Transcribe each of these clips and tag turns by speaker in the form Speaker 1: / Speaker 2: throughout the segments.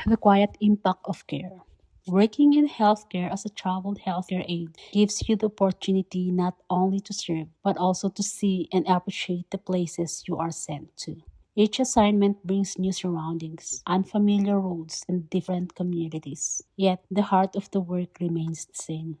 Speaker 1: The quiet impact of care. Working in healthcare as a traveled healthcare aide gives you the opportunity not only to serve, but also to see and appreciate the places you are sent to. Each assignment brings new surroundings, unfamiliar roads, and different communities. Yet the heart of the work remains the same.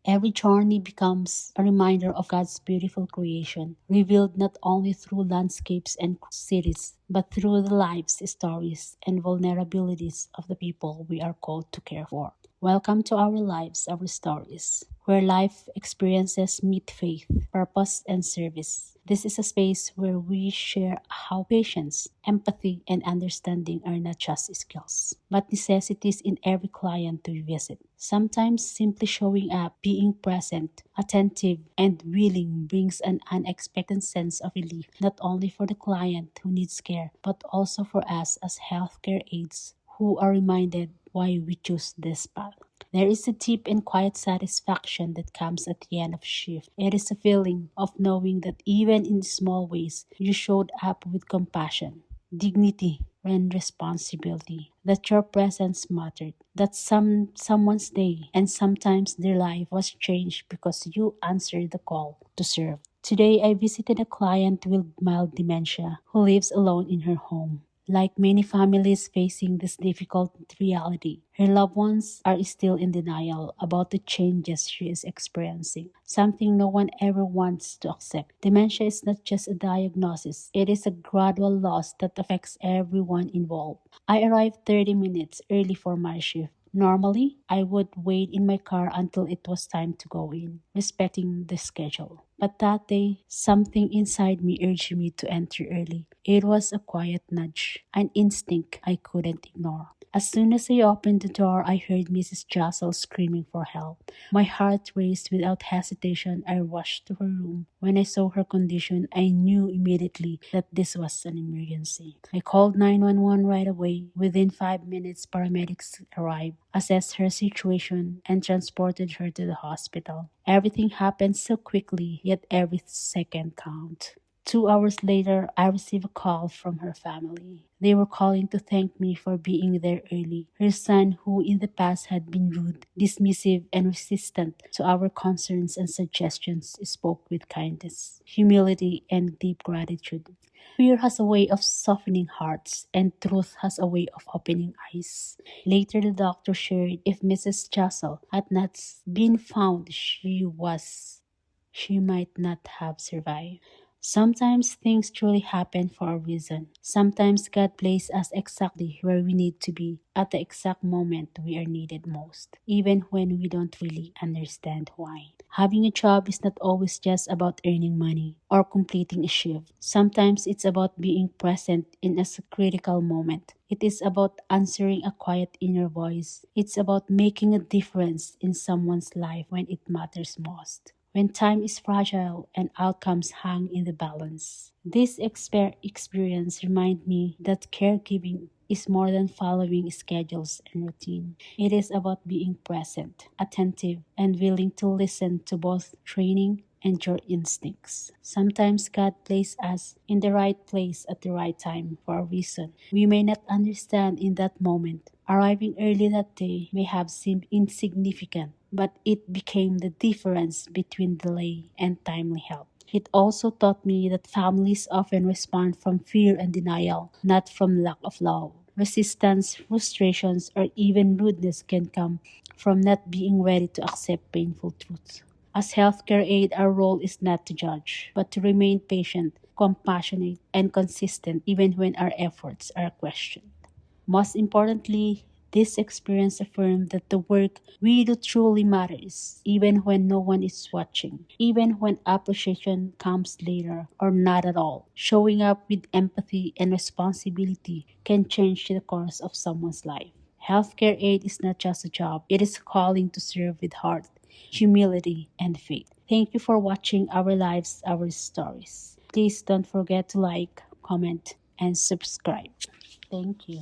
Speaker 1: Every journey becomes a reminder of God's beautiful creation, revealed not only through landscapes and cities, but through the lives, stories, and vulnerabilities of the people we are called to care for. Welcome to our lives, our stories, where life experiences meet faith, purpose, and service. This is a space where we share how patience, empathy, and understanding are not just skills, but necessities in every client we visit. Sometimes simply showing up, being present, attentive, and willing brings an unexpected sense of relief, not only for the client who needs care, but also for us as healthcare aides who are reminded why we choose this path. There is a deep and quiet satisfaction that comes at the end of shift. It is a feeling of knowing that even in small ways, you showed up with compassion, dignity, and responsibility. That your presence mattered. That someone's day and sometimes their life was changed because you answered the call to serve. Today I visited a client with mild dementia who lives alone in her home. Like many families facing this difficult reality, her loved ones are still in denial about the changes she is experiencing, something no one ever wants to accept. Dementia is not just a diagnosis, it is a gradual loss that affects everyone involved. I arrived 30 minutes early for my shift. Normally, I would wait in my car until it was time to go in, respecting the schedule. But that day, something inside me urged me to enter early. It was a quiet nudge, an instinct I couldn't ignore. As soon as I opened the door, I heard Mrs. Jossel screaming for help. My heart raced without hesitation. I rushed to her room. When I saw her condition, I knew immediately that this was an emergency. I called 911 right away. Within 5 minutes, paramedics arrived, assessed her situation, and transported her to the hospital. Everything happened so quickly, yet every second counted. 2 hours later, I received a call from her family. They were calling to thank me for being there early. Her son, who in the past had been rude, dismissive, and resistant to our concerns and suggestions, spoke with kindness, humility, and deep gratitude. Fear has a way of softening hearts, and truth has a way of opening eyes. Later, the doctor shared if Mrs. Chassel had not been found, she might not have survived. Sometimes things truly happen for a reason. Sometimes God places us exactly where we need to be at the exact moment we are needed most, even when we don't really understand why. Having a job is not always just about earning money or completing a shift. Sometimes it's about being present in a critical moment. It is about answering a quiet inner voice. It's about making a difference in someone's life when it matters most, when time is fragile and outcomes hang in the balance. This experience reminds me that caregiving is more than following schedules and routine. It is about being present, attentive, and willing to listen to both training and your instincts. Sometimes God places us in the right place at the right time for a reason we may not understand in that moment. Arriving early that day may have seemed insignificant, but it became the difference between delay and timely help. It also taught me that families often respond from fear and denial, not from lack of love. Resistance, frustrations, or even rudeness can come from not being ready to accept painful truths. As healthcare aide, our role is not to judge, but to remain patient, compassionate, and consistent even when our efforts are questioned. Most importantly, this experience affirmed that the work we do truly matters, even when no one is watching, even when appreciation comes later or not at all. Showing up with empathy and responsibility can change the course of someone's life. Healthcare aid is not just a job, it is a calling to serve with heart, humility, and faith. Thank you for watching Our Lives, Our Stories. Please don't forget to like, comment, and subscribe. Thank you.